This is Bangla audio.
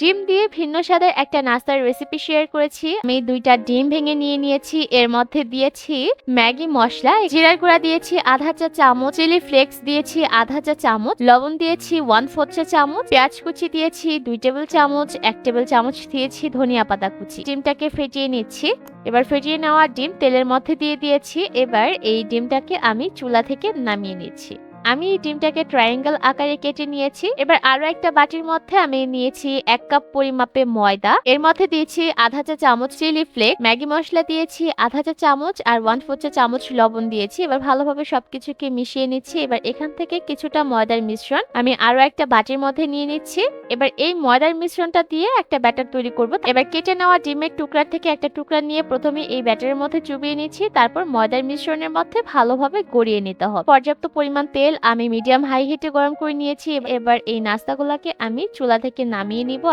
ডিম দিয়ে ভিন্ন স্বাদের একটা নাস্তার রেসিপি শেয়ার করেছি। আমি ২টা ডিম ভেঙে নিয়ে নিয়েছি। এর মধ্যে দিয়েছি ম্যাগি মসলা, জিরার গুঁড়া দিয়েছি ১/২ চা চামচ, চিলি ফ্লেক্স দিয়েছি ১/২ চা চামচ, লবণ দিয়েছি 1/4 চা চামচ, পেঁয়াজ কুচি দিয়েছি ২ টেবিল চামচ, ১ টেবিল চামচ দিয়েছি ধনিয়া পাতা কুচি। ডিমটাকে ফেটিয়ে নিচ্ছি। এবার ফেটিয়ে নেওয়া ডিম তেলের মধ্যে দিয়ে দিয়েছি। এবার এই ডিমটাকে আমি চুলা থেকে নামিয়ে নিচ্ছি। আমি এই ডিমটাকে ট্রায়াঙ্গেল আকারে কেটে নিয়েছি। এবার আরো একটা বাটির মধ্যে আমি নিয়েছি ১ কাপ পরিমাপে ময়দা। এর মধ্যে দিয়েছি ১/২ চা চামচ চিলি ফ্লেক্স, ম্যাগি মসলা দিয়েছি ১/২ চা চামচ আর 1/4 চা চামচ লবণ দিয়েছি। এবার ভালোভাবে সবকিছুকে মিশিয়ে নিচ্ছি। এবার এখান থেকে কিছুটা ময়দার মিশ্রণ আমি আরো একটা বাটির মধ্যে নিয়ে নিচ্ছি। এবার এই ময়দার মিশ্রণটা দিয়ে একটা ব্যাটার তৈরি করব। এবার কেটে নেওয়া ডিমের টুকরা থেকে একটা টুকরা নিয়ে প্রথমে এই ব্যাটারের মধ্যে চুবিয়ে নিচ্ছি। তারপর ময়দার মিশ্রণের মধ্যে ভালোভাবে গড়িয়ে নিতে হবে। পর্যাপ্ত পরিমাণ তেল আমি মিডিয়াম হাই হিটে গরম করে নিয়েছি। এবার এই নাস্তাগুলোকে আমি চুলা থেকে নামিয়ে নিব।